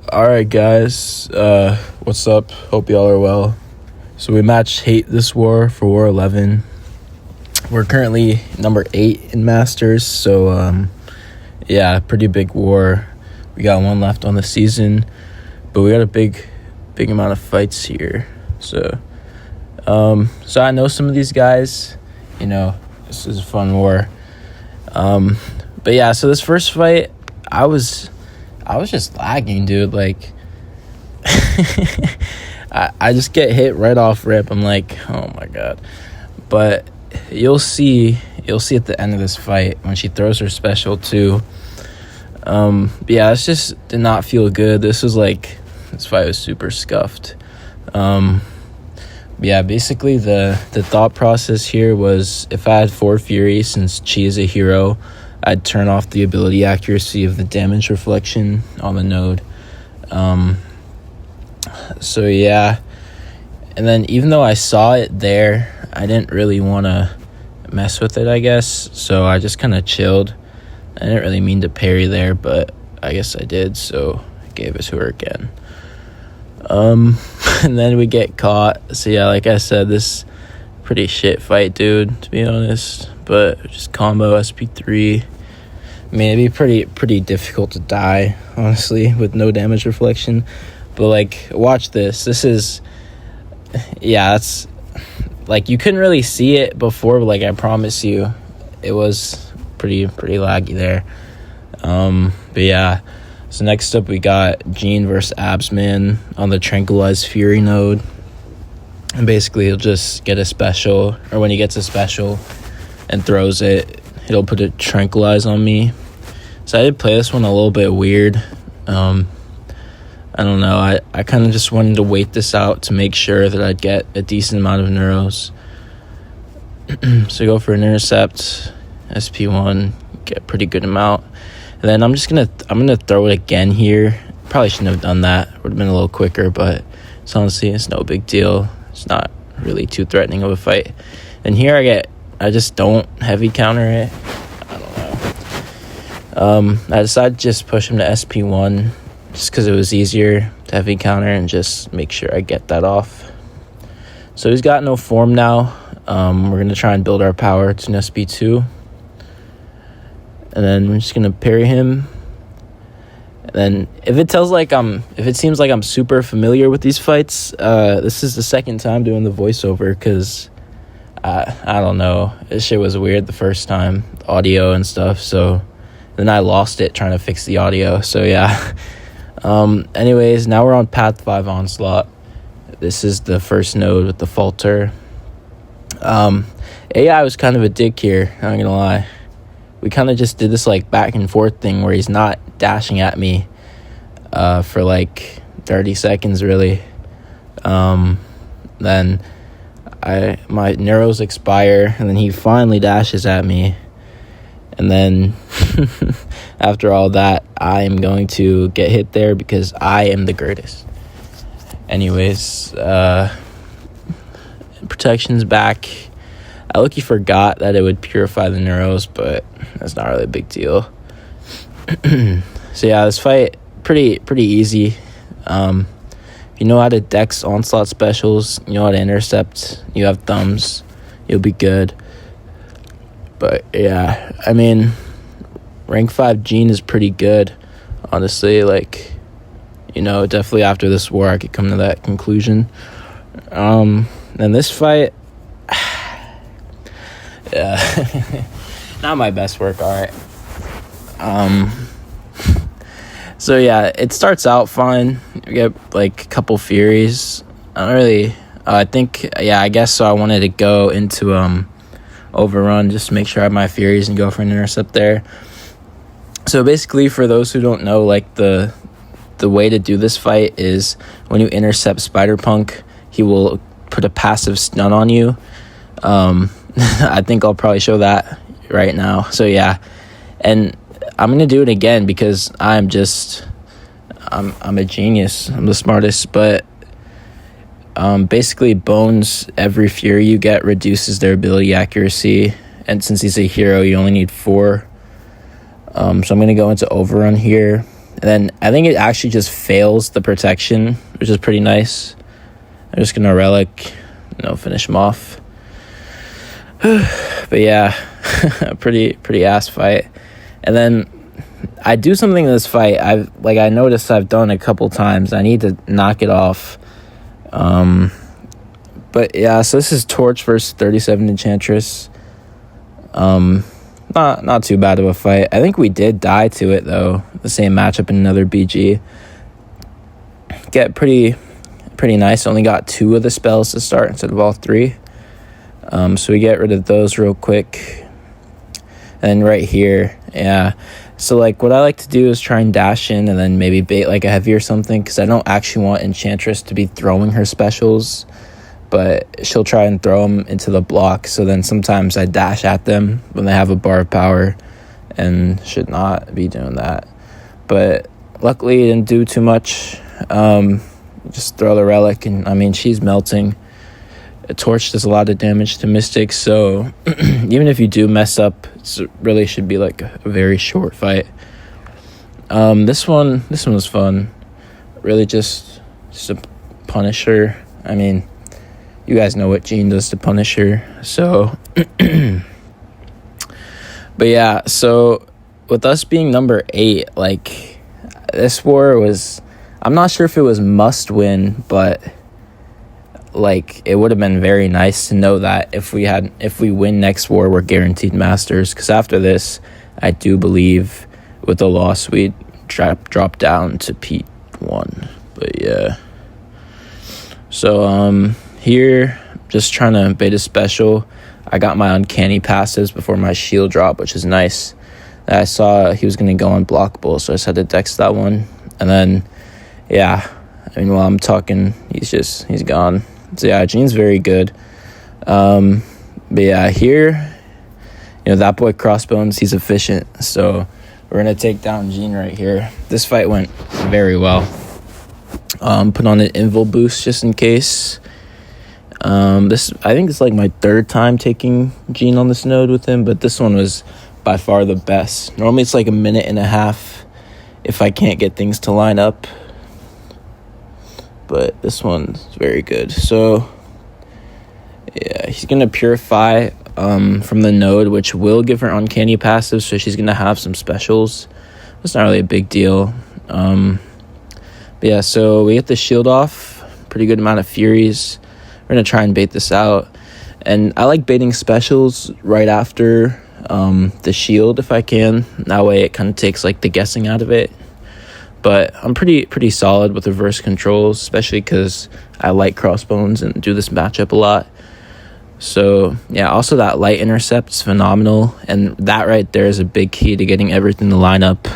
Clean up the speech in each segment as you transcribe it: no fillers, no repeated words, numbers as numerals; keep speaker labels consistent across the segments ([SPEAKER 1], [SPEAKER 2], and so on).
[SPEAKER 1] All right, guys. What's up? Hope y'all are well. So we matched Hate This War for War 11. We're currently number 8 in Masters. So, yeah, pretty big war. We got one left on the season, but we got a big amount of fights here. So I know some of these guys. You know, this is a fun war. But yeah, so this first fight, I was just lagging, dude. Like, I just get hit right off rip. I'm like, oh my god. But you'll see at the end of this fight when she throws her special too. But yeah, it just did not feel good. This fight was super scuffed. Yeah, basically the thought process here was if I had 4 Fury, since Chi is a hero, I'd turn off the ability accuracy of the damage reflection on the node. So yeah, and then even though I saw it there, I didn't really want to mess with it, I guess. So I just kind of chilled. I didn't really mean to parry there, but I guess I did, so I gave it to her again. And then we get caught. So yeah, like I said, this pretty shit fight, dude, to be honest. But just combo SP3. I mean, it'd be pretty difficult to die, honestly, with no damage reflection. But like, watch this. This is, yeah, that's like, you couldn't really see it before, but like, I promise you, it was pretty laggy there. But yeah, so next up we got Jean versus Absman on the Tranquilize Fury node. And basically he'll just get a special, or when he gets a special and throws it, it'll put a Tranquilize on me. So I did play this one a little bit weird. I don't know, I kind of just wanted to wait this out to make sure that I'd get a decent amount of neuros. So go for an intercept, SP1, get a pretty good amount. And then I'm gonna throw it again here. Probably shouldn't have done that. Would have been a little quicker, but it's no big deal. It's not really too threatening of a fight. And here I just don't heavy counter it. I don't know. I decided to just push him to SP1 just because it was easier to heavy counter and just make sure I get that off. So he's got no form now. We're gonna try and build our power to an SP2. And then we're just gonna parry him. And then if it seems like I'm super familiar with these fights, this is the second time doing the voiceover because I don't know, this shit was weird the first time, the audio and stuff. So then I lost it trying to fix the audio. So yeah. Anyways, now we're on Path 5 Onslaught. This is the first node with the falter. AI was kind of a dick here, I'm not gonna lie. We kind of just did this like back and forth thing where he's not dashing at me for like 30 seconds really. Then my neuros expire and then he finally dashes at me. And then after all that, I am going to get hit there because I am the greatest. Anyways, protection's back. I low-key forgot that it would purify the neuros, but that's not really a big deal. So yeah, this fight pretty easy. If you know how to dex onslaught specials, you know how to intercept, you have thumbs, you'll be good. But yeah, I mean, rank 5 Jean is pretty good, honestly. Like, you know, definitely after this war I could come to that conclusion. And this fight, yeah, not my best work, alright. So yeah, it starts out fine. You get like a couple Furies. I guess so. I wanted to go into overrun just to make sure I have my Furies and go for an intercept there. So basically, for those who don't know, like the way to do this fight is when you intercept Spider-Punk, he will put a passive stun on you. I think I'll probably show that right now. So yeah, and I'm gonna do it again because I'm a genius. I'm the smartest. But basically, Bones, every Fury you get reduces their ability accuracy, and since he's a hero, you only need 4. So I'm gonna go into overrun here, And then I think it actually just fails the protection, which is pretty nice. I'm just going to relic, finish him off. But yeah, pretty ass fight. And then I do something in this fight I noticed I've done a couple times. I need to knock it off. But yeah, so this is Torch versus 37 Enchantress. Not too bad of a fight. I think we did die to it though. The same matchup in another BG. Get pretty nice. Only got 2 of the spells to start instead of all 3. So we get rid of those real quick. And right here, yeah. So what I like to do is try and dash in and then maybe bait a heavy or something, because I don't actually want Enchantress to be throwing her specials, but she'll try and throw them into the block. So then sometimes I dash at them when they have a bar of power, and should not be doing that. But luckily it didn't do too much. Just throw the relic, and she's melting. A Torch does a lot of damage to Mystics, so even if you do mess up, it really should be a very short fight. This one was fun. Really just a Punisher. You guys know what Jean does to Punisher, so but yeah, so with us being number 8, this war was, I'm not sure if it was must win, but it would have been very nice to know that if we win next war, we're guaranteed Masters, because after this, I do believe with the loss we'd drop down to P1. But yeah, so here just trying to bait a special. I got my uncanny passives before my shield drop, which is nice. I saw he was going to go unblockable, so I just had to dex that one. And then yeah, while I'm talking, he's gone. So yeah, Jean's very good. But yeah, here, that boy Crossbones, he's efficient. So we're going to take down Jean right here. This fight went very well. Put on an invul boost just in case. I think it's my 3rd time taking Jean on this node with him, but this one was by far the best. Normally it's a minute and a half if I can't get things to line up. But this one's very good. So yeah, he's gonna purify from the node, which will give her uncanny passive, so she's gonna have some specials. It's not really a big deal. But yeah, so we get the shield off, pretty good amount of furies. We're gonna try and bait this out, and I like baiting specials right after the shield if I can. That way it kind of takes the guessing out of it. But I'm pretty solid with reverse controls, especially because I like Crossbones and do this matchup a lot. So yeah, also that light intercept's phenomenal, and that right there is a big key to getting everything to line up.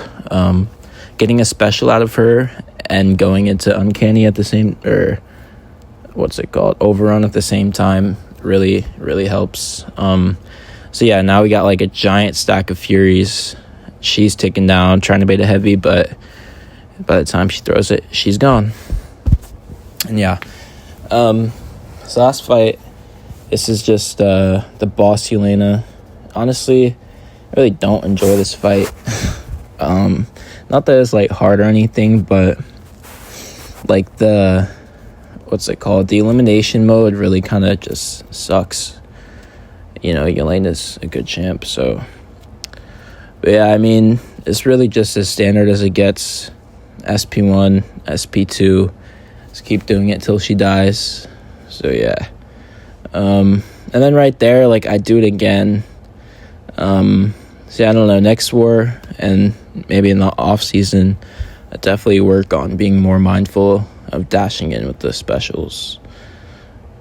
[SPEAKER 1] Getting a special out of her and going into uncanny at the same, or what's it called, overrun at the same time really helps. So yeah, now we got a giant stack of furies. She's taken down, trying to bait a heavy, but by the time she throws it, she's gone. And yeah, so last fight, this is just the boss Yelena. Honestly, I really don't enjoy this fight. Not that it's hard or anything, but the, what's it called, the elimination mode really kind of just sucks. Yelena's a good champ, so. But yeah, it's really just as standard as it gets. SP1, SP2, just keep doing it till she dies. So yeah, and then right there, I do it again. So I don't know, next war and maybe in the off season, I definitely work on being more mindful of dashing in with the specials.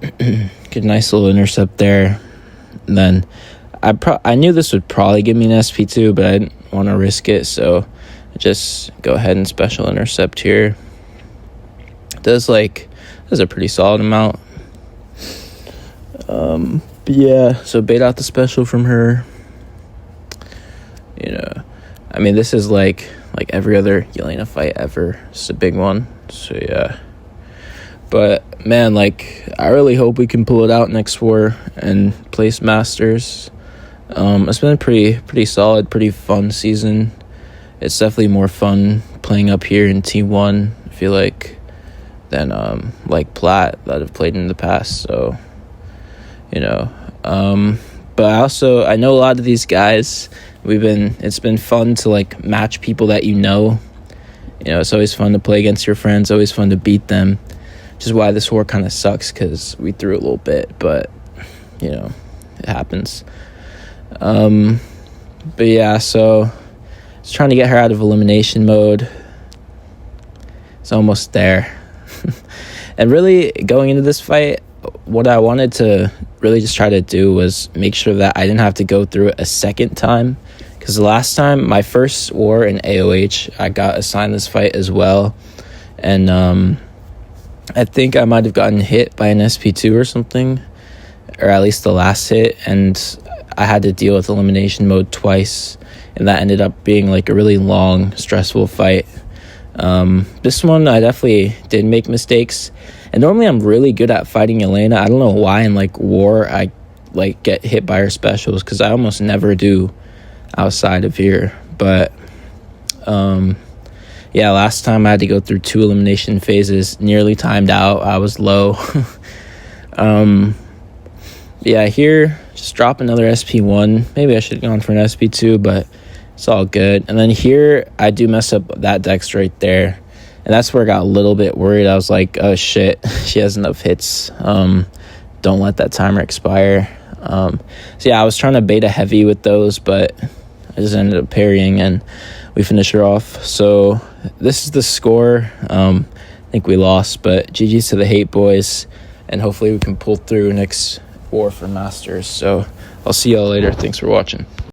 [SPEAKER 1] Get a nice little intercept there. And then I knew this would probably give me an SP2, but I didn't want to risk it, so just go ahead and special intercept here. Does a pretty solid amount. But yeah, so bait out the special from her. This is like every other Yelena fight ever. It's a big one. So yeah. But man, I really hope we can pull it out next war and place Masters. It's been a pretty solid, pretty fun season. It's definitely more fun playing up here in T1, I feel like, than like Platt that I've played in the past. So, you know, but I know a lot of these guys. It's been fun to like match people that you know. You know, it's always fun to play against your friends, always fun to beat them, which is why this war kind of sucks, because we threw a little bit, but, you know, it happens. But yeah, so just trying to get her out of elimination mode. It's almost there. And really, going into this fight, what I wanted to really just try to do was make sure that I didn't have to go through it a second time. Because the last time, my first war in AOH, I got assigned this fight as well. And I think I might have gotten hit by an SP2 or something. Or at least the last hit. And I had to deal with elimination mode twice. And that ended up being like a really long, stressful fight. This one, I definitely did make mistakes. And normally I'm really good at fighting Elena. I don't know why in like war I like get hit by her specials, because I almost never do outside of here. But yeah, last time I had to go through 2 elimination phases, nearly timed out. I was low. Yeah, here just drop another SP1. Maybe I should have gone for an SP2, but it's all good. And then here I do mess up that dex right there, and that's where I got a little bit worried. I was like, oh shit, she has enough hits. Don't let that timer expire. So yeah, I was trying to beta heavy with those, but I just ended up parrying and we finished her off. So this is the score. I think we lost, but GG's to the Hate Boys, and hopefully we can pull through next war for Masters. So I'll see y'all later. Thanks for watching.